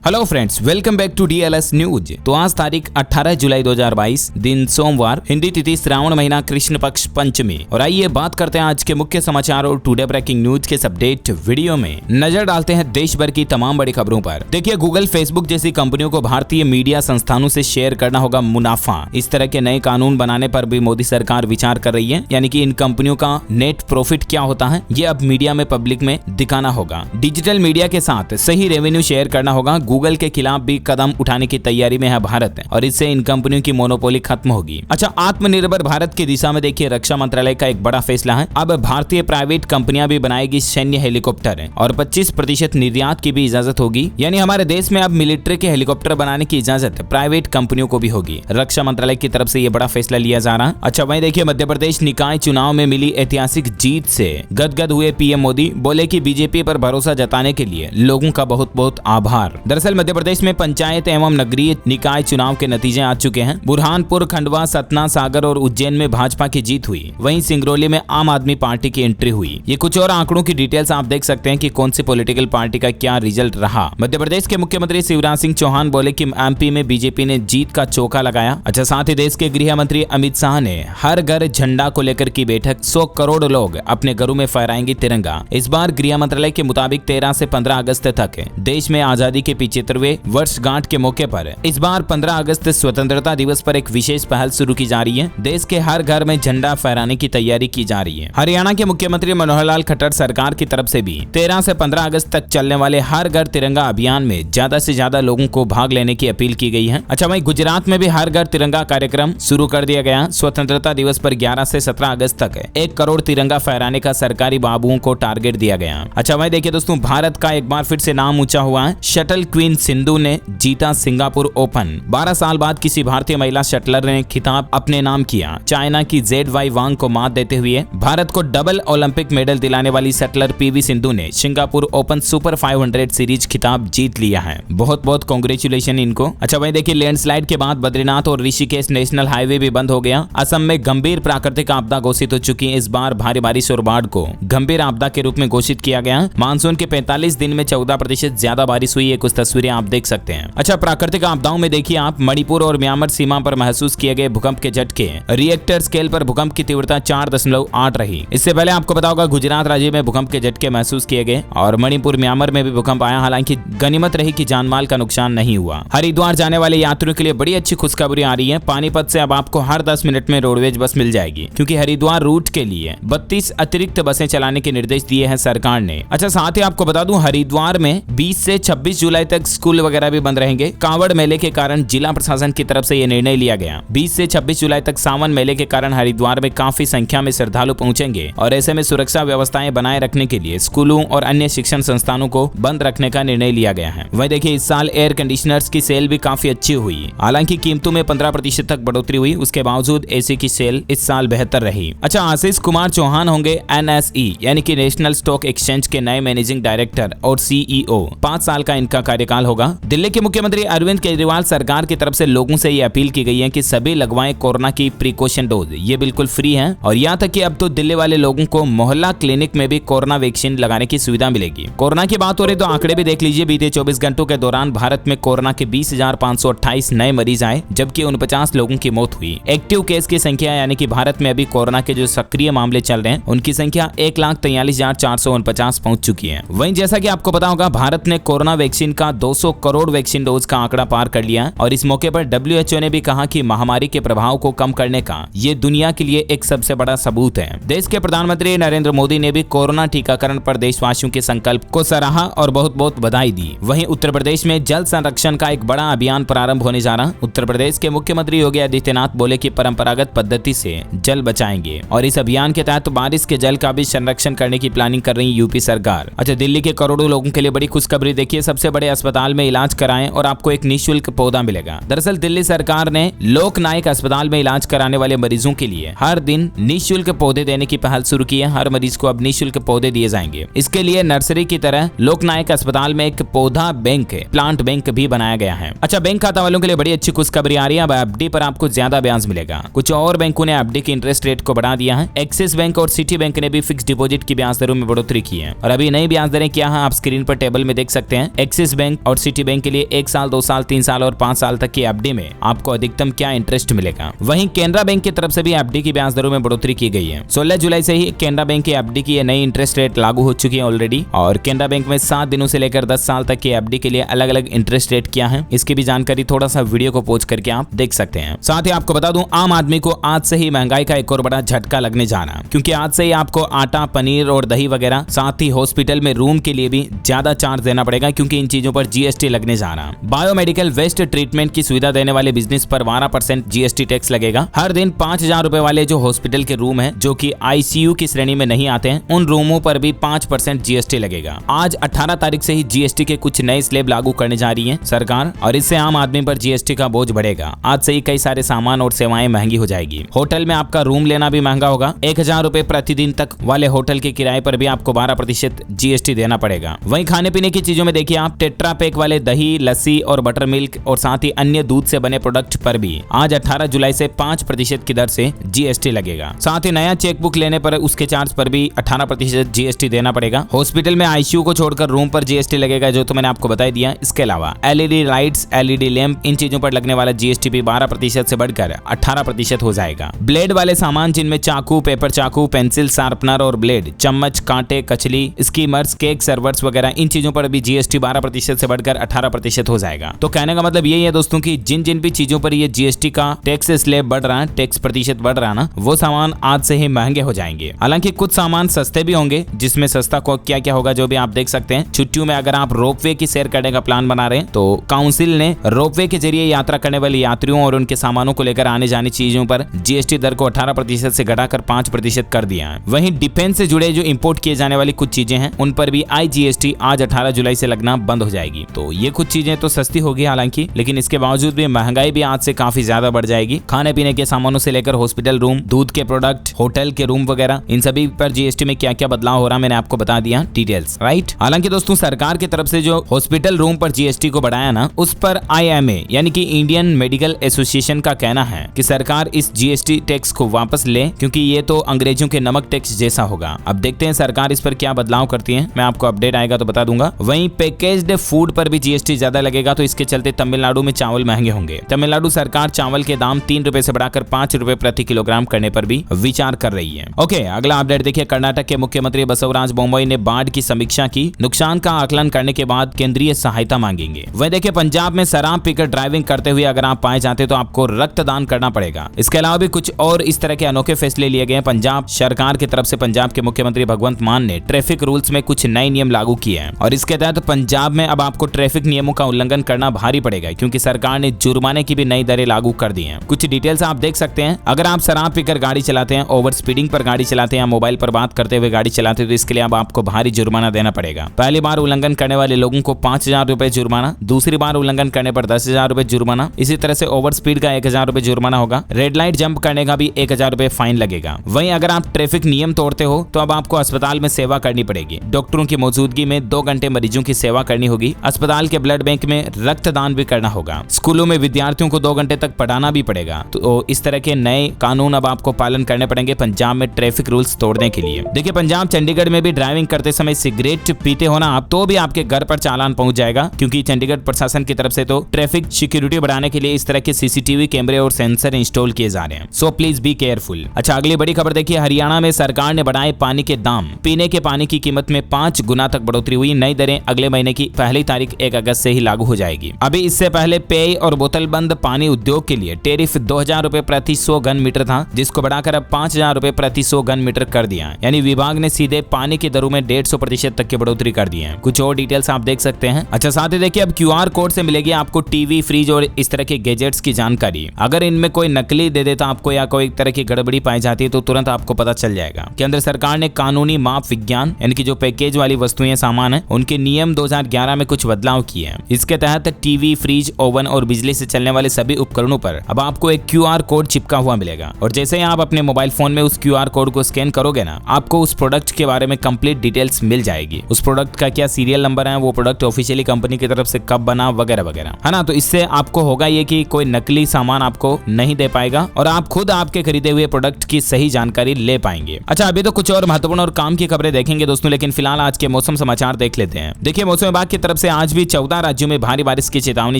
Hello friends, welcome back to DLS news. तो आज तारीख 18 जुलाई 2022 दिन सोमवार, हिंदी तिथि श्रावण महीना, कृष्ण पक्ष पंचमी। और आइए बात करते हैं आज के मुख्य समाचार और टुडे ब्रेकिंग न्यूज के अपडेट वीडियो में नजर डालते हैं देश भर की तमाम बड़ी खबरों पर। देखिए, गूगल, फेसबुक जैसी कंपनियों को भारतीय मीडिया संस्थानों से शेयर करना होगा मुनाफा। इस तरह के नए कानून बनाने पर भी मोदी सरकार विचार कर रही है, यानी कि इन कंपनियों का नेट प्रॉफिट क्या होता है ये अब मीडिया में पब्लिक में दिखाना होगा। डिजिटल मीडिया के साथ सही रेवेन्यू शेयर करना होगा। गूगल के खिलाफ भी कदम उठाने की तैयारी में है भारत, और इससे इन कंपनियों की मोनोपोली खत्म होगी। अच्छा, आत्मनिर्भर भारत की दिशा में देखिए, रक्षा मंत्रालय का एक बड़ा फैसला है। अब भारतीय प्राइवेट कंपनियां भी बनाएगी सैन्य हेलीकॉप्टर और 25% निर्यात की भी इजाजत होगी। यानी हमारे देश में अब मिलिट्री के हेलीकॉप्टर बनाने की इजाजत प्राइवेट कंपनियों को भी होगी। रक्षा मंत्रालय की तरफ से ये बड़ा फैसला लिया जा रहा है। अच्छा, वहीं देखिए, मध्य प्रदेश निकाय चुनाव में मिली ऐतिहासिक जीत से गदगद हुए पीएम मोदी। बोले कि बीजेपी पर भरोसा जताने के लिए लोगों का बहुत बहुत आभार। दरअसल मध्य प्रदेश में पंचायत एवं नगरीय निकाय चुनाव के नतीजे आ चुके हैं। बुरहानपुर, खंडवा, सतना, सागर और उज्जैन में भाजपा की जीत हुई। वहीं सिंगरौली में आम आदमी पार्टी की एंट्री हुई। ये कुछ और आंकड़ों की डिटेल्स आप देख सकते हैं कि कौन सी पॉलिटिकल पार्टी का क्या रिजल्ट रहा। मध्य प्रदेश के मुख्यमंत्री शिवराज सिंह चौहान बोले कि एमपी में बीजेपी ने जीत का चौका लगाया। अच्छा, साथ ही देश के गृह मंत्री अमित शाह ने हर घर झंडा को लेकर की बैठक। 100 करोड़ लोग अपने घरों में फहराएंगे तिरंगा। इस बार गृह मंत्रालय के मुताबिक 13 से 15 अगस्त तक देश में आजादी के 75वें वर्षगांठ के मौके पर इस बार 15 अगस्त स्वतंत्रता दिवस पर एक विशेष पहल शुरू की जा रही है। देश के हर घर में झंडा फहराने की तैयारी की जा रही है। हरियाणा के मुख्यमंत्री मनोहर लाल खट्टर सरकार की तरफ से भी 13 से 15 अगस्त तक चलने वाले हर घर तिरंगा अभियान में ज्यादा से ज्यादा लोगों को भाग लेने की अपील की गई है। अच्छा, वहीं गुजरात में भी हर घर तिरंगा कार्यक्रम शुरू कर दिया गया। स्वतंत्रता दिवस पर 11 से 17 अगस्त तक 1 करोड़ तिरंगा फहराने का सरकारी बाबुओं को टारगेट दिया गया। अच्छा, वहीं देखिए दोस्तों, भारत का एक बार फिर से नाम ऊंचा हुआ है। शटल क्वीन सिंधु ने जीता सिंगापुर ओपन। 12 साल बाद किसी भारतीय महिला शटलर ने खिताब अपने नाम किया। चाइना की ZY वांग को मात देते हुए भारत को डबल ओलंपिक मेडल दिलाने वाली शटलर PV सिंधु ने सिंगापुर ओपन सुपर 500 सीरीज खिताब जीत लिया है। बहुत बहुत कांग्रेचुलेशन इनको। अच्छा, वहीं देखिए, लैंडस्लाइड के बाद बद्रीनाथ और ऋषिकेश नेशनल हाईवे भी बंद हो गया। असम में गंभीर प्राकृतिक आपदा घोषित हो चुकी है। इस बार भारी बारिश और बाढ़ को गंभीर आपदा के रूप में घोषित किया गया। मानसून के 45 दिन में 14% ज्यादा बारिश हुई है। कुछ तस्वीरें आप देख सकते हैं। अच्छा, प्राकृतिक आपदाओं में देखिए आप, मणिपुर और म्यांमार सीमा पर महसूस किए गए भूकंप के झटके। रिएक्टर स्केल पर भूकंप की तीव्रता 4.8 रही। इससे पहले आपको पता होगा, गुजरात राज्य में भूकंप के झटके महसूस किए गए और मणिपुर, म्यांमार में भी भूकंप आया। हालांकि गनीमत रही कि जानमाल का नुकसान नहीं हुआ। हरिद्वार जाने वाले यात्रियों के लिए बड़ी अच्छी खुशखबरी आ रही है। पानीपत से अब आपको हर 10 मिनट में रोडवेज बस मिल जाएगी, क्योंकि हरिद्वार रूट के लिए 32 अतिरिक्त बसें चलाने के निर्देश दिए हैं सरकार ने। अच्छा, साथ ही आपको बता दूं, हरिद्वार में 20 से 26 जुलाई तक स्कूल वगैरह भी बंद रहेंगे। कांवड़ मेले के कारण जिला प्रशासन की तरफ से यह निर्णय लिया गया। 20 से 26 जुलाई तक सावन मेले के कारण हरिद्वार में काफी संख्या में श्रद्धालु पहुंचेंगे, और ऐसे में सुरक्षा व्यवस्थाएं बनाए रखने के लिए स्कूलों और अन्य शिक्षण संस्थानों को बंद रखने का निर्णय लिया गया है। वहीं देखिए, इस साल एयर कंडीशनर्स की सेल भी काफी अच्छी हुई। हालांकि कीमतों में 15% तक बढ़ोतरी हुई, उसके बावजूद एसी की सेल इस साल बेहतर रही। अच्छा, आशीष कुमार चौहान होंगे NSE यानी कि नेशनल स्टॉक एक्सचेंज के नए मैनेजिंग डायरेक्टर और CEO। 5 साल का इनका कार्यकाल होगा। दिल्ली के मुख्यमंत्री अरविंद केजरीवाल सरकार की तरफ से लोगों से ये अपील की गई है कि सभी लगवाएं कोरोना की प्रिकॉशन डोज। ये बिल्कुल फ्री है, और यहाँ तक कि अब तो दिल्ली वाले लोगों को मोहल्ला क्लिनिक में भी कोरोना वैक्सीन लगाने की सुविधा मिलेगी। कोरोना की बात हो रही तो आंकड़े भी देख लीजिए। बीते 24 घंटों के दौरान भारत में कोरोना के 20,528 नए मरीज आए, जबकि 49 लोगों की मौत हुई। एक्टिव केस की संख्या, यानी कि भारत में अभी कोरोना के जो सक्रिय मामले चल रहे हैं, उनकी संख्या 1,43,449 पहुंच चुकी है। वहीं जैसा कि आपको पता होगा, भारत ने कोरोना वैक्सीन का 200 करोड़ वैक्सीन डोज का आंकड़ा पार कर लिया, और इस मौके पर WHO ने भी कहा कि महामारी के प्रभाव को कम करने का ये दुनिया के लिए एक सबसे बड़ा सबूत है। देश के प्रधानमंत्री नरेंद्र मोदी ने भी कोरोना टीकाकरण पर देशवासियों के संकल्प को सराहा और बहुत बहुत बधाई दी। वहीं उत्तर प्रदेश में जल संरक्षण का एक बड़ा अभियान प्रारंभ होने जा रहा। उत्तर प्रदेश के मुख्यमंत्री योगी आदित्यनाथ बोले कि परंपरागत पद्धति से जल बचाएंगे, और इस अभियान के तहत बारिश के जल का भी संरक्षण करने की प्लानिंग कर रही यूपी सरकार। अच्छा, दिल्ली के करोड़ों लोगों के लिए बड़ी खुशखबरी। देखिए, सबसे बड़े अस्पताल में इलाज कराएं और आपको एक निःशुल्क पौधा मिलेगा। दरअसल दिल्ली सरकार ने लोक नायक अस्पताल में इलाज कराने वाले मरीजों के लिए हर दिन निःशुल्क पौधे देने की पहल शुरू की है। हर मरीज को अब निःशुल्क पौधे दिए जाएंगे। इसके लिए नर्सरी की तरह लोक नायक अस्पताल में एक पौधा बैंक, प्लांट बैंक भी बनाया गया है। अच्छा, बैंक खाता वालों के लिए बड़ी अच्छी खुशखबरी आ रही है। अब FD पर आपको ज्यादा ब्याज मिलेगा। कुछ और बैंकों ने FD की इंटरेस्ट रेट को बढ़ा दिया है। एक्सिस बैंक और सिटी बैंक ने भी फिक्स डिपॉजिट की ब्याज दरों में बढ़ोतरी की है, और अभी नई ब्याज दरें क्या है आप स्क्रीन पर टेबल में देख सकते हैं। एक्सिस बैंक बैंक और सिटी बैंक के लिए 1 साल, 2 साल, 3 साल और 5 साल तक की एफडी में आपको अधिकतम क्या इंटरेस्ट मिलेगा। वहीं केनरा बैंक की तरफ से भी एफडी की ब्याज दरों में बढ़ोतरी की गई है। 16 जुलाई से ही केनरा बैंक की एफडी की ये नई इंटरेस्ट रेट लागू हो चुकी है ऑलरेडी, और केनरा बैंक में 7 दिनों से लेकर 10 साल तक की एफडी के लिए अलग अलग इंटरेस्ट रेट क्या है, इसकी भी जानकारी थोड़ा सा वीडियो को पॉज करके आप देख सकते हैं। साथ ही आपको बता दूं, आम आदमी को आज से ही महंगाई का एक और बड़ा झटका लगने जा रहा है, क्योंकि आज से ही आपको आटा, पनीर और दही वगैरह, साथ ही हॉस्पिटल में रूम के लिए भी ज्यादा चार्ज देना पड़ेगा, क्योंकि इन चीजों पर जीएसटी लगने जा रहा है। बायोमेडिकल वेस्ट ट्रीटमेंट की सुविधा देने वाले बिजनेस पर 12% जीएसटी टैक्स लगेगा। हर दिन 5,000 रुपए वाले जो हॉस्पिटल के रूम है, जो कि आईसीयू की श्रेणी में नहीं आते हैं, उन रूमों पर भी 5% जीएसटी लगेगा। आज 18 तारीख से ही जीएसटी के कुछ नए स्लैब लागू करने जा रही है सरकार, और इससे आम आदमी पर जीएसटी का बोझ बढ़ेगा। आज से ही कई सारे सामान और सेवाएं महंगी हो जाएगी। होटल में आपका रूम लेना भी महंगा होगा। 1,000 रुपए प्रतिदिन तक वाले होटल के किराए पर भी आपको 12% जीएसटी देना पड़ेगा। वहीं खाने पीने की चीजों में देखिए आप, टेट्रा पैक वाले दही, लस्सी और बटर मिल्क और साथ ही अन्य दूध से बने प्रोडक्ट पर भी आज 18 जुलाई से 5% की दर से जीएसटी लगेगा। साथ ही नया चेकबुक लेने पर उसके चार्ज पर भी 18% जीएसटी देना पड़ेगा। हॉस्पिटल में आईसीयू को छोड़कर रूम पर जीएसटी लगेगा, जो तो मैंने आपको बता दिया। इसके अलावा एलईडी लाइट्स, एलईडी लैंप, इन चीजों पर लगने वाला जीएसटी भी 12% से बढ़कर 18% हो जाएगा। ब्लेड वाले सामान जिनमें चाकू, पेपर चाकू, पेंसिल, शार्पनर और ब्लेड, चम्मच, कांटे, कचली, स्कीमर्स, केक सर्वर्स वगैरह, इन चीजों पर भी जीएसटी 12% से बढ़कर 18% हो जाएगा। तो कहने का मतलब यही है दोस्तों कि जिन जिन भी चीजों पर ये जीएसटी का टैक्स स्लैब बढ़ रहा है, टैक्स प्रतिशत बढ़ रहा है ना, वो सामान आज से ही महंगे हो जाएंगे। हालांकि कुछ सामान सस्ते भी होंगे, जिसमें सस्ता को क्या क्या होगा जो भी आप देख सकते हैं। छुट्टियों में अगर आप रोपवे की सैर करने का प्लान बना रहे हैं, तो काउंसिल ने रोपवे के जरिए यात्रा करने वाले यात्रियों और उनके सामानों को लेकर आने जाने चीजों पर जीएसटी दर को 18% से घटाकर 5% कर दिया है। वहीं डिफेंस से जुड़े जो इंपोर्ट किए जाने वाली कुछ चीजें हैं, उन पर भी आईजीएसटी आज 18 जुलाई से लगना बंद हो जाएगी। तो ये कुछ चीजें तो सस्ती होगी हालांकि, लेकिन इसके बावजूद भी महंगाई भी आज से काफी ज्यादा बढ़ जाएगी। खाने पीने के सामानों से लेकर हॉस्पिटल रूम, दूध के प्रोडक्ट, होटल के रूम वगैरह, इन सभी पर जीएसटी में क्या क्या बदलाव हो रहा है मैंने आपको बता दिया डिटेल्स, राइट। हालांकि दोस्तों, सरकार की तरफ से जो हॉस्पिटल रूम पर जीएसटी को बढ़ाया ना, उस पर आईएमए यानी कि इंडियन मेडिकल एसोसिएशन का कहना है कि सरकार इस जीएसटी टैक्स को वापस ले, क्योंकि ये तो अंग्रेजों के नमक टैक्स जैसा होगा। अब देखते हैं सरकार इस पर क्या बदलाव करती है, मैं आपको अपडेट आएगा तो बता दूंगा। वहीं पैकेज्ड फूड पर भी जीएसटी ज्यादा लगेगा, तो इसके चलते तमिलनाडु में चावल महंगे होंगे। तमिलनाडु सरकार चावल के दाम 3 रुपए से बढ़ाकर 5 रुपए प्रति किलोग्राम करने पर भी विचार कर रही है। ओके, अगला अपडेट देखिए। कर्नाटक के मुख्यमंत्री बसवराज बोम्मई ने बाढ़ की समीक्षा की, नुकसान का आकलन करने के बाद केंद्रीय सहायता मांगेंगे। वहीं देखिए, पंजाब में शराब पीकर ड्राइविंग करते हुए अगर आप पाए जाते तो आपको रक्तदान करना पड़ेगा। इसके अलावा भी कुछ और इस तरह के अनोखे फैसले लिए गए हैं पंजाब सरकार की तरफ से। पंजाब के मुख्यमंत्री भगवंत मान ने ट्रैफिक रूल्स में कुछ नए नियम लागू किए हैं, और इसके तहत पंजाब में अब आपको ट्रैफिक नियमों का उल्लंघन करना भारी पड़ेगा, क्योंकि सरकार ने जुर्माने की भी नई दरें लागू कर दी हैं। कुछ डिटेल्स आप देख सकते हैं। अगर आप शराब पीकर गाड़ी चलाते हैं, ओवर स्पीडिंग पर गाड़ी चलाते हैं या मोबाइल पर बात करते हुए गाड़ी चलाते हैं, तो इसके लिए अब आपको भारी जुर्माना देना पड़ेगा। पहली बार उल्लंघन करने वाले लोगों को 5,000 रुपए जुर्माना, दूसरी बार उल्लंघन करने पर 10,000 रुपए जुर्माना, इसी तरह से ओवर स्पीड का 1,000 रुपए जुर्माना होगा। रेड लाइट जंप करने का भी 1,000 रुपए फाइन लगेगा। वहीं अगर आप ट्रैफिक नियम तोड़ते हो तो अब आपको अस्पताल में सेवा करनी पड़ेगी। डॉक्टरों की मौजूदगी में 2 घंटे मरीजों की सेवा करनी होगी। अस्पताल के ब्लड बैंक में रक्तदान भी करना होगा। स्कूलों में विद्यार्थियों को 2 घंटे तक पढ़ाना भी पड़ेगा। तो इस तरह के नए कानून अब आपको पालन करने पड़ेंगे पंजाब में ट्रैफिक रूल्स तोड़ने के लिए। देखिए, पंजाब चंडीगढ़ में भी ड्राइविंग करते समय सिगरेट पीते हो ना आप, तो भी आपके घर पर चालान पहुंच जाएगा, क्योंकि चंडीगढ़ प्रशासन की तरफ से तो ट्रैफिक सिक्योरिटी बढ़ाने के लिए इस तरह के सीसीटीवी कैमरे और सेंसर इंस्टॉल किए जा रहे हैं। So please be careful. अच्छा, अगली बड़ी खबर देखिए। हरियाणा में सरकार ने बढ़ाए पानी के दाम। पीने के पानी की कीमत में 5 गुना तक बढ़ोतरी हुई। नई दरें अगले महीने की पहली तारीख 1 अगस्त से ही लागू हो जाएगी। अभी इससे पहले पेय और बोतलबंद पानी उद्योग के लिए टैरिफ 2,000 रुपए प्रति 100 घन मीटर था, जिसको बढ़ाकर अब 5,000 रुपए प्रति 100 घन मीटर कर दिया। यानी विभाग ने सीधे पानी की दरों में 150% तक की बढ़ोतरी कर दी है। कुछ और डिटेल्स आप देख सकते हैं। अच्छा, साथ ही देखिए, अब क्यूआर कोड से मिलेगी आपको टीवी, फ्रिज और इस तरह के गैजेट्स की जानकारी। अगर इनमें कोई नकली दे देता आपको या कोई तरह की गड़बड़ी पाई जाती है तो तुरंत आपको पता चल जाएगा। केंद्र सरकार ने कानूनी माप विज्ञान यानी कि जो पैकेज वाली वस्तुएं सामान है, उनके नियम 2011 में कुछ बदलाव किए हैं। इसके तहत टीवी, फ्रिज, ओवन और बिजली से चलने वाले सभी उपकरणों पर अब आपको एक क्यूआर कोड चिपका हुआ मिलेगा, और जैसे ही आप अपने मोबाइल फोन में उस क्यूआर कोड को स्कैन करोगे ना, आपको उस प्रोडक्ट के बारे में कंप्लीट डिटेल्स मिल जाएगी। उस प्रोडक्ट का क्या सीरियल नंबर है, वो प्रोडक्ट ऑफिशियली कंपनी की तरफ से कब बना, वगैरह वगैरह, है ना। तो इससे आपको होगा ये कि कोई नकली सामान आपको नहीं दे पाएगा और आप खुद आपके खरीदे हुए प्रोडक्ट की सही जानकारी ले पाएंगे। अच्छा, अभी तो कुछ और महत्वपूर्ण और काम की खबरें देखेंगे दोस्तों, लेकिन फिलहाल आज के मौसम समाचार देख लेते हैं। देखिए, मौसम विभाग की तरफ से आज भी 14 राज्यों में भारी बारिश की चेतावनी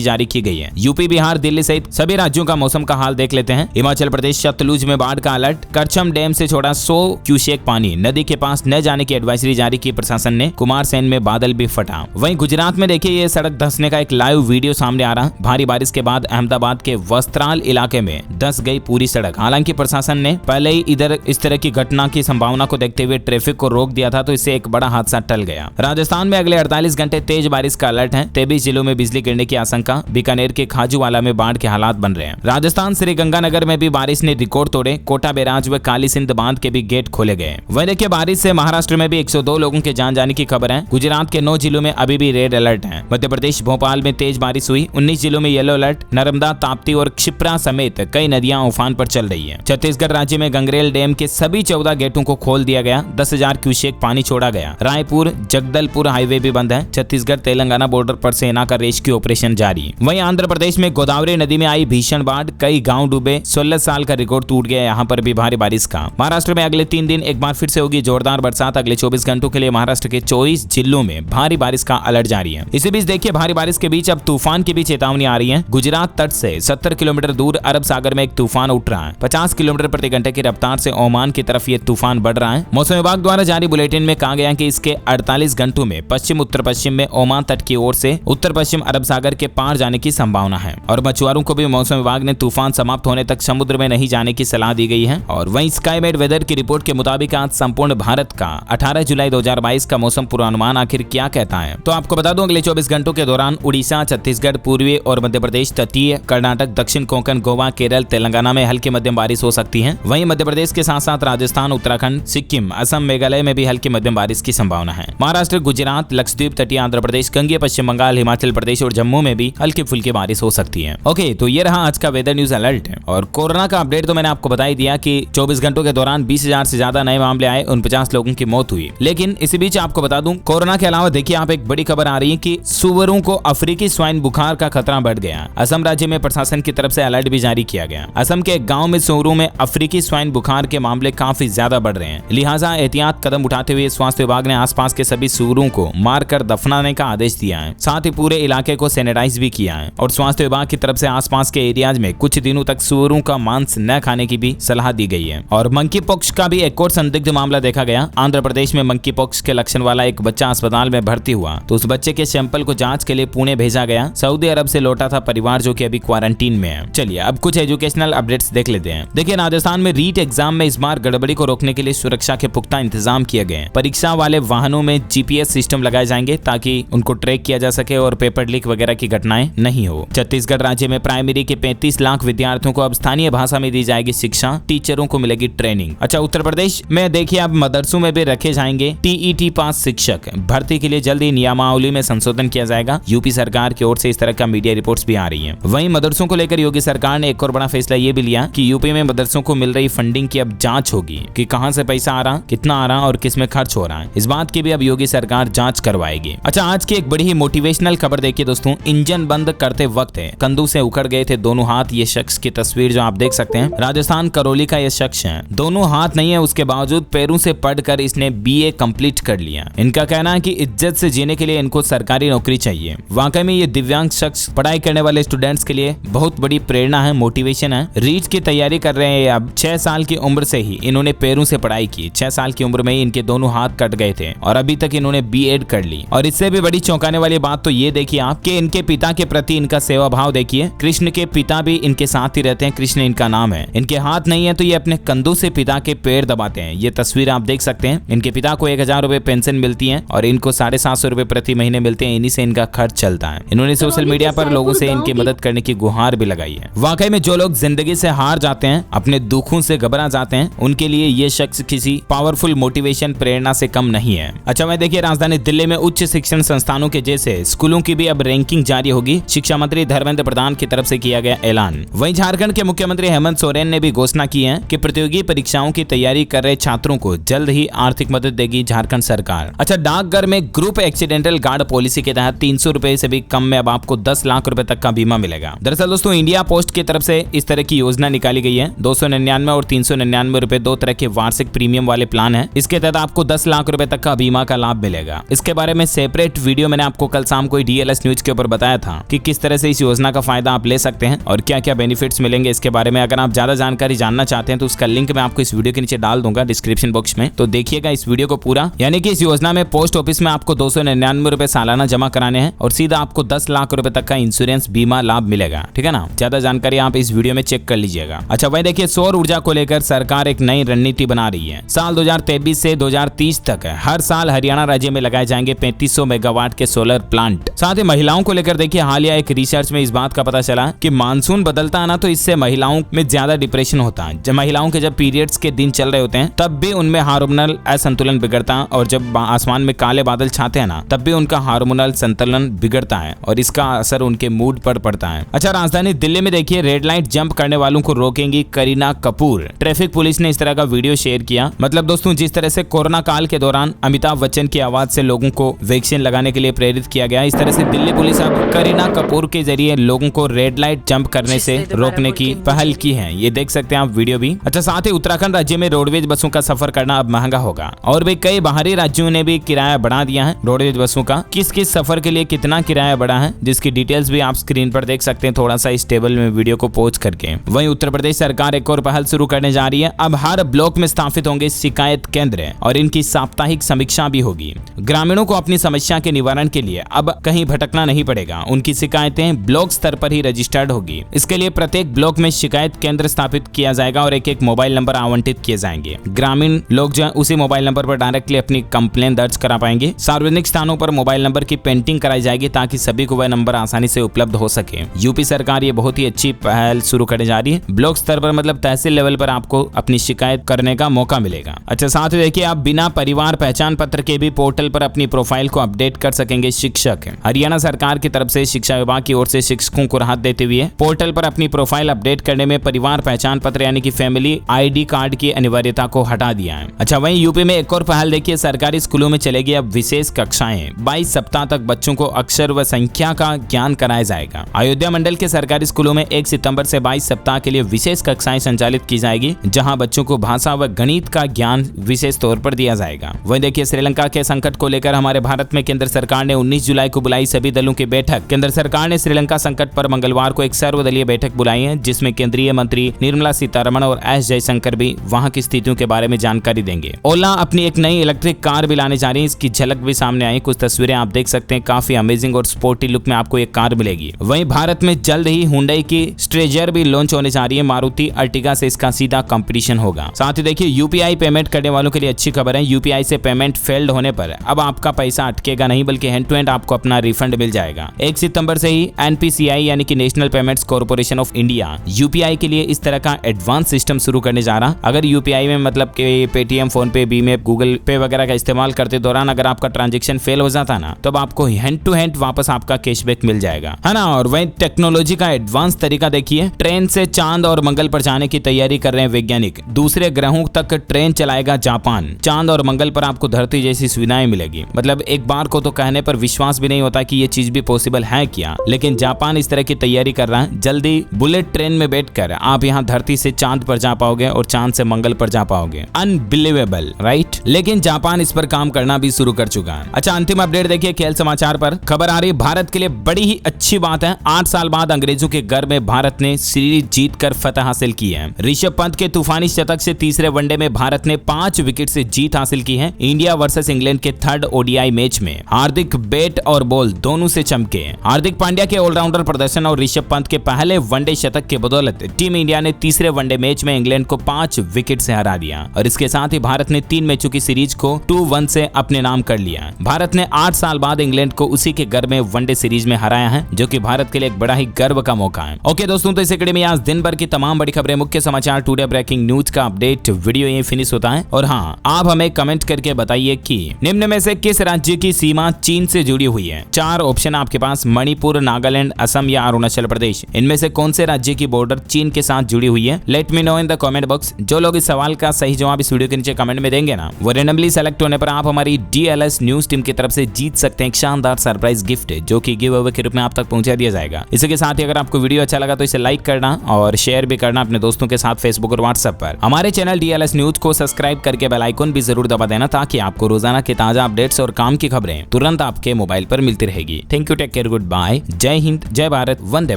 जारी की गई है। यूपी, बिहार, दिल्ली सहित सभी राज्यों का मौसम का हाल देख लेते हैं। हिमाचल प्रदेश सतलुज में बाढ़ का अलर्ट, करछम डैम से छोड़ा 100 क्यूसेक पानी, नदी के पास न जाने की एडवाइजरी जारी की प्रशासन ने। कुमारसैन में बादल भी फटा। वहीं गुजरात में देखिए ये सड़क धंसने का एक लाइव वीडियो सामने आ रहा। भारी बारिश के बाद अहमदाबाद के वस्त्राल इलाके में धंस गई पूरी सड़क। हालांकि प्रशासन ने पहले ही इधर इस तरह की घटना की संभावना को देखते हुए ट्रैफिक को रोक दिया था, तो इससे एक बड़ा हादसा टल गया। राजस्थान में अगले 48 घंटे तेज बारिश का अलर्ट है। 23 जिलों में बिजली गिरने की आशंका। बीकानेर के खाजूवाला में बाढ़ के हालात बन रहे हैं। राजस्थान श्रीगंगानगर में भी बारिश ने रिकॉर्ड तोड़े। कोटा बैराज व काली सिंध बांध के भी गेट खोले गए। वहीं देखिए बारिश से महाराष्ट्र में भी 102 लोगों के जान जाने की खबर है। गुजरात के 9 जिलों में अभी भी रेड अलर्ट है। मध्य प्रदेश भोपाल में तेज बारिश हुई। 19 जिलों में येलो अलर्ट। नर्मदा, ताप्ती और क्षिप्रा समेत कई नदियां उफान पर चल रही है। छत्तीसगढ़ राज्य में गंगरेल डैम के सभी 14 गेटों को खोल दिया गया। 10,000 क्यूसेक पानी छोड़ा गया। रायपुर जगदलपुर हाईवे भी बंद है। छत्तीसगढ़ तेलंगाना बॉर्डर पर सेना का रेस्क्यू ऑपरेशन जारी। वहीं आंध्र प्रदेश में गोदावरी नदी में आई भीषण बाढ़, कई गांव डूबे। 16 साल का रिकॉर्ड टूट गया यहाँ पर भी भारी बारिश का। महाराष्ट्र में अगले 3 दिन एक बार फिर से होगी जोरदार बरसात। अगले 24 घंटों के लिए महाराष्ट्र के 24 जिलों में भारी बारिश का अलर्ट जारी है। इसी बीच देखिए भारी बारिश के बीच अब तूफान की भी चेतावनी आ रही है। गुजरात तट से 70 किलोमीटर दूर अरब सागर में एक तूफान उठ रहा है। 50 किलोमीटर प्रति घंटे की रफ्तार से ओमान की तरफ ये तूफान बढ़ रहा है। मौसम विभाग द्वारा जारी बुलेटिन में कहा गया कि इसके 48 घंटों में पश्चिम उत्तर पश्चिम में ओमान तट की ओर से उत्तर पश्चिम अरब सागर के पार जाने की संभावना है। और मछुआरों को भी मौसम विभाग ने तूफान समाप्त होने तक समुद्र में नहीं जाने की सलाह दी गई है। और वहीं स्काईमेट वेदर की रिपोर्ट के मुताबिक आज संपूर्ण भारत का 18 जुलाई 2022 का मौसम पूर्वानुमान आखिर क्या कहता है, तो आपको बता दूं अगले 24 घंटों के दौरान उड़ीसा, छत्तीसगढ़, पूर्वी और मध्य प्रदेश, तटीय कर्नाटक, दक्षिण कोंकण, गोवा, केरल, तेलंगाना में हल्की मध्यम बारिश हो सकती है। वहीं मध्य प्रदेश के साथ साथ राजस्थान, उत्तराखंड, सिक्किम, असम, मेघालय में भी हल्की मध्यम बारिश की संभावना है। महाराष्ट्र, गुजरात, लक्षद्वीप, तटीय आंध्र प्रदेश, गंगेय पश्चिम बंगाल, हिमाचल प्रदेश और जम्मू में भी हल्की फुल्की बारिश हो सकती है। ओके, तो ये रहा आज का वेदर न्यूज अलर्ट। और कोरोना का अपडेट तो मैंने आपको बता ही दिया कि 24 घंटों के दौरान 20,000 से ज्यादा नए मामले आए, 49 लोगों की मौत हुई। लेकिन इसी बीच आपको बता दूं कोरोना के अलावा देखिए आप एक बड़ी खबर आ रही है कि सुअरों को अफ्रीकी स्वाइन बुखार का खतरा बढ़ गया। असम राज्य में प्रशासन की तरफ से अलर्ट भी जारी किया गया। असम के एक गांव में सुअरों में अफ्रीकी स्वाइन बुखार के मामले काफी ज्यादा बढ़ रहे हैं। लिहाजा एहतियात कदम उठाते हुए स्वास्थ्य विभाग ने आसपास के सभी सुअरों को मारकर दफनाने का आदेश दिया है। साथ ही पूरे इलाके को सैनिटाइज भी किया है। और स्वास्थ्य विभाग की तरफ से आसपास के एरियाज में कुछ दिनों तक सुअरों का मांस न खाने की भी सलाह दी गई है। और मंकी पॉक्स का भी एक और संदिग्ध मामला देखा गया। आंध्र प्रदेश में मंकी पॉक्स के लक्षण वाला एक बच्चा अस्पताल में भर्ती हुआ, तो उस बच्चे के सैंपल को जांच के लिए पुणे भेजा गया। सऊदी अरब से लौटा था परिवार, जो कि अभी क्वारंटीन में है। चलिए अब कुछ एजुकेशनल अपडेट्स देख लेते हैं। देखिए राजस्थान में रीट एग्जाम में इस बार गड़बड़ी को रोकने के लिए सुरक्षा के पुख्ता इंतजाम किए गए। परीक्षा वाले वाहनों में जीपीएस सिस्टम लगाए जाएंगे ताकि उनको ट्रैक किया जा सके और पेपर लीक वगैरह की घटनाएं नहीं हो। छत्तीसगढ़ राज्य में प्राइमरी के 35 लाख विद्यार्थियों को अब स्थानीय भाषा में दी जाएगी शिक्षा, टीचरों को मिलेगी ट्रेनिंग। अच्छा, उत्तर प्रदेश में देखिए अब मदरसों में भी रखे जाएंगे टीईटी पास शिक्षक। भर्ती के लिए जल्दी नियमावली में संशोधन किया जाएगा। यूपी सरकार की ओर से इस तरह का मीडिया रिपोर्ट्स भी आ रही हैं। वहीं मदरसों को लेकर योगी सरकार ने एक और बड़ा फैसला ये भी लिया कि यूपी में मदरसों को मिल रही फंडिंग की अब जांच होगी कि कहां से पैसा आ रहा, कितना आ रहा और किस में खर्च हो रहा है। इस बात की भी अब योगी सरकार जांच करवाएगी। अच्छा, आज की एक बड़ी ही मोटिवेशनल खबर देखिए दोस्तों। इंजन बंद करते वक्त कंधों से उखड़ गए थे दोनों हाथ। ये शख्स की तस्वीर जो आप देख सकते हैं, राजस्थान करौली का ये शख्स है। दोनों हाथ नहीं है, उसके बावजूद पैरों से पढ़कर इसने बीए कंप्लीट कर लिया। इनका कहना है कि इज्जत से जीने के लिए इनको सरकारी नौकरी चाहिए। वाकई में ये दिव्यांग शख्स पढ़ाई करने वाले स्टूडेंट्स के लिए बहुत बड़ी प्रेरणा है, मोटिवेशन है। रीट की तैयारी कर रहे हैं अब। 6 साल की उम्र से ही इन्होंने पैरों से पढ़ाई की। 6 साल की उम्र में ही इनके दोनों हाथ कट गए थे और अभी तक इन्होंने बीएड कर ली। और इससे भी बड़ी चौंकाने वाली बात तो ये देखिए आप कि इनके पिता के प्रति इनका सेवा भाव देखिए। कृष्ण के पिता भी इनके साथ ही रहते हैं, कृष्ण इनका नाम है। इनके हाथ नहीं है तो ये अपने कंधों से पिता के पैर दबाते हैं। ये तस्वीर आप देख सकते हैं। इनके पिता को 1000 रुपए पेंशन मिलती है और इनको 750 रुपए प्रति महीने मिलते हैं। इन्हीं से इनका खर्च चलता है। इन्होंने सोशल मीडिया पर लोगों से इनकी मदद करने की गुहार भी लगाई है। वाकई में जो लोग जिंदगी से हार जाते हैं, अपने दुखों से घबरा जाते हैं, उनके लिए ये शख्स किसी पावरफुल मोटिवेशन प्रेरणा से कम नहीं है। अच्छा, मैं देखिए राजधानी दिल्ली में उच्च शिक्षण संस्थानों के जैसे स्कूलों की भी अब रैंकिंग जारी होगी। शिक्षा मंत्री धर्मेंद्र प्रधान की तरफ से किया गया ऐलान। वहीं झारखंड के मुख्यमंत्री हेमंत सोरेन ने भी घोषणा की है कि प्रतियोगी परीक्षाओं की तैयारी कर रहे छात्रों को जल्द ही आर्थिक मदद देगी झारखंड सरकार। अच्छा, डाकघर में ग्रुप एक्सीडेंटल गार्ड पॉलिसी के तहत 300 रुपए से भी कम में अब आपको 10 लाख रुपए तक का बीमा मिलेगा। दरअसल दोस्तों इंडिया पोस्ट की तरफ से इस तरह की योजना निकाली गई है। 299 और 399 रुपए 2 तरह के वार्षिक प्रीमियम वाले प्लान है। इसके तहत आपको 10 लाख रुपए तक का बीमा का लाभ मिलेगा। इसके बारे में सेपरेट वीडियो मैंने आपको कल शाम को DLS न्यूज के ऊपर बताया था कि किस तरह से इस योजना का फायदा आप ले सकते हैं और क्या क्या बेनिफिट्स मिलेंगे इसके बारे में। अगर आप ज्यादा जानकारी जानना चाहते हैं तो उसका लिंक मैं आपको इस वीडियो के नीचे डाल दूंगा डिस्क्रिप्शन बॉक्स में, तो देखिएगा इस वीडियो को पूरा। यानी कि इस योजना में पोस्ट ऑफिस में आपको 299 रुपए सालाना जमा कराने हैं और सीधा आपको 10 लाख रुपए तक का इंश्योरेंस बीमा लाभ मिलेगा। ठीक है ना, ज्यादा जानकारी आप इस वीडियो में चेक कर लीजिएगा। अच्छा वही देखिए, सौर ऊर्जा को लेकर सरकार एक नई रणनीति बना रही है। साल 2023 से 2030 तक हर साल हरियाणा राज्य में लगाए जाएंगे 3500 मेगावाट के सोलर प्लांट। साथ ही महिलाओं को लेकर देखिए, हालिया एक रिसर्च में इस बात का पता चला कि मानसून बदलता है ना, तो इससे महिलाओं में ज्यादा डिप्रेशन होता है। जब महिलाओं के जब पीरियड्स के दिन चल रहे होते हैं तब भी उनमें हार्मोनल असंतुलन बिगड़ता है, और जब आसमान में काले बादल छाते हैं ना तब भी उनका हार्मोनल संतुलन बिगड़ता है और इसका असर उनके मूड पर पड़ता है। अच्छा, राजधानी दिल्ली में देखिए, रेड लाइट जंप करने वालों को रोकेंगी करीना कपूर। ट्रैफिक पुलिस ने इस तरह का वीडियो शेयर किया। मतलब दोस्तों, जिस तरह से कोरोना काल के दौरान अमिताभ बच्चन की आवाज से लोगों को वैक्सीन लगाने के लिए प्रेरित किया गया, इस तरह से दिल्ली पुलिस अब करीना कपूर के जरिए लोगों को रेड लाइट जंप करने से रोकने की पहल की है। ये देख सकते हैं आप वीडियो भी। अच्छा, साथ ही उत्तराखंड राज्य में रोडवेज बसों का सफर करना अब महंगा होगा और भी कई बाहरी राज्यों ने भी किराया बढ़ा दिया है रोडवेज बसों का। किस किस सफर के लिए कितना किराया बढ़ा है जिसकी डिटेल्स भी आप स्क्रीन पर देख सकते हैं, थोड़ा सा इस टेबल में वीडियो को पॉज करके। वहीं उत्तर प्रदेश सरकार एक और पहल शुरू करने जा रही है। अब हर ब्लॉक में स्थापित होंगे शिकायत केंद्र और इनकी साप्ताहिक समीक्षा भी होगी। ग्रामीणों को अपनी समस्या के निवारण के लिए अब कहीं भटकना नहीं पड़ेगा, उनकी शिकायतें ब्लॉक स्तर पर ही रजिस्टर्ड होगी। इसके लिए प्रत्येक ब्लॉक में शिकायत केंद्र स्थापित किया जाएगा और एक एक मोबाइल नंबर आवंटित किए जाएंगे। ग्रामीण लोग जो उसी मोबाइल नंबर पर डायरेक्टली अपनी कंप्लेन दर्ज करा पाएंगे। सार्वजनिक स्थानों पर मोबाइल नंबर की पेंटिंग कराई जाएगी ताकि सभी को वह नंबर आसानी से उपलब्ध हो सके। यूपी सरकार ये बहुत ही अच्छी पहल शुरू करने जा रही है। ब्लॉक स्तर पर मतलब तहसील लेवल पर आपको अपनी शिकायत करने का मौका मिलेगा। अच्छा, साथ ही देखिए, आप बिना परिवार पहचान पत्र के भी पोर्टल पर अपनी प्रोफाइल को अपडेट कर सकेंगे शिक्षक। हरियाणा सरकार की तरफ से शिक्षा विभाग की ओर से शिक्षकों को राहत देते हुए पोर्टल पर अपनी प्रोफाइल अपडेट करने में परिवार पहचान पत्र यानी कि फैमिली ID कार्ड की अनिवार्यता को हटा दिया है। अच्छा, वहीं यूपी में एक और पहल देखिए, सरकारी स्कूलों में चलेगी अब विशेष कक्षाएं। 22 सप्ताह तक बच्चों को अक्षर व संख्या का ज्ञान कराया जाएगा। अयोध्या मंडल के सरकारी स्कूलों में 1 सितंबर से 22 सप्ताह के लिए विशेष कक्षाएं संचालित की जाएगी, जहां बच्चों को भाषा व गणित का ज्ञान विशेष तौर पर दिया जाएगा। वहीं देखिए, श्रीलंका के संकट को लेकर हमारे भारत में केंद्र सरकार ने 19 जुलाई को बुलाई सभी दलों की बैठक। केंद्र सरकार ने श्रीलंका संकट पर मंगलवार को एक सर्वदलीय बैठक बुलाई है, जिसमें केंद्रीय मंत्री निर्मला सीतारमण और S जयशंकर भी वहां की स्थितियों के बारे में जानकारी देंगे। ओला अपनी एक नई इलेक्ट्रिक कार भी लाने जा रही है, इसकी झलक भी सामने आई। कुछ तस्वीरें आप देख सकते हैं, काफी अमेजिंग और स्पोर्टी लुक में आपको एक कार मिलेगी। वहीं भारत में जल्द ही हुंडई की स्ट्रेजर भी लॉन्च होने जा रही है। मारुति अर्टिगा से इसका सीधा कंपटीशन होगा। साथ ही देखिए, UPI पेमेंट करने वालों के लिए अच्छी खबर है। UPI से पेमेंट फेल्ड होने पर अब आपका पैसा अटकेगा नहीं, बल्कि हैंड टू हैंड आपको अपना रिफंड मिल जाएगा। 1 सितंबर से ही NPCI यानी कि national payments corporation of India UPI के लिए इस तरह का एडवांस सिस्टम शुरू करने जा रहा। अगर UPI में मतलब कि पेटीएम, फोन पे, बीमे, गूगल पे वगैरह का इस्तेमाल करते दौरान अगर आपका ट्रांजेक्शन फेल हो जाता ना, तब आपको हैंड टू हैंड वापस आपका कैशबैक मिल जाएगा, है ना। और वहीं टेक्नोलॉजी का एडवांस तरीका देखिए, ट्रेन से चांद और मंगल पर जाने की तैयारी कर रहे हैं वैज्ञानिक। दूसरे ग्रहों तक ट्रेन चलाएगा जापान। चांद और मंगल पर आपको धरती जैसी सुविधाएं मिलेगी। मतलब एक बार को तो कहने पर विश्वास भी नहीं होता कि ये चीज भी पॉसिबल है क्या, लेकिन जापान इस तरह की तैयारी कर रहा है। जल्दी बुलेट ट्रेन में बैठकर आप यहाँ धरती से चांद पर जा पाओगे और चांद से मंगल पर जा पाओगे। Unbelievable, right. लेकिन जापान इस पर काम करना भी शुरू कर चुका है। अच्छा, अंतिम अपडेट देखिए, खेल समाचार पर खबर आ रही है। भारत के लिए बड़ी ही अच्छी बात है। 8 साल बाद अंग्रेजों के घर में भारत ने सीरीज जीतकर फतह हासिल की है। ऋषभ पंत के तूफानी शतक से तीसरे वनडे में भारत ने 5 विकेट से जीत हासिल की है। इंडिया वर्सेस इंग्लैंड के 3rd ODI मैच में हार्दिक बैट और बॉल दोनों से चमके। हार्दिक पांड्या के ऑलराउंडर प्रदर्शन और ऋषभ पंत के पहले वनडे शतक के बदौलत टीम इंडिया ने तीसरे वनडे मैच में इंग्लैंड को 5 विकेट से हरा दिया और इसके साथ ही भारत ने 3 मैचों की सीरीज को 2-1 से अपने नाम कर लिया। भारत ने 8 साल बाद इंग्लैंड को उसी के घर में वनडे सीरीज में हराया है, जो कि भारत के लिए एक बड़ा ही गर्व का मौका है। ओके दोस्तों, तो इस कड़ी में आज दिन भर की तमाम बड़ी खबरें, मुख्य समाचार, टुडे ब्रेकिंग न्यूज का अपडेट वीडियो ये फिनिश होता है। और हाँ, आप हमें कमेंट करके बताइए कि निम्न में से किस राज्य की सीमा चीन से जुड़ी हुई है। 4 ऑप्शन आपके पास, मणिपुर, नागालैंड, असम या अरुणाचल प्रदेश। इनमें से कौन से राज्य की बॉर्डर चीन के साथ जुड़ी हुई है? Let me know in the comment box. जो लोग इस सवाल का सही जवाब इस वीडियो के नीचे कमेंट में देंगे ना, वो रेंडमली सेलेक्ट होने पर आप हमारी DLS न्यूज टीम की तरफ से जीत सकते हैं एक शानदार सरप्राइज गिफ्ट, जो कि गिव अवे के रूप में आप तक पहुंचा दिया जाएगा। इसी के साथ ही अगर आपको वीडियो अच्छा लगा तो इसे लाइक करना और शेयर भी करना अपने दोस्तों के साथ फेसबुक और व्हाट्सएप पर। हमारे चैनल DLS न्यूज को सब्सक्राइब करके बेल आइकन भी जरूर दबा देना, ताकि आपको रोजाना के ताजा अपडेट्स और काम की खबरें तुरंत तुरंत आपके मोबाइल पर मिलती रहेगी। Thank you, take care, good bye, जय हिंद, जय भारत, वंदे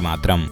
मातरम।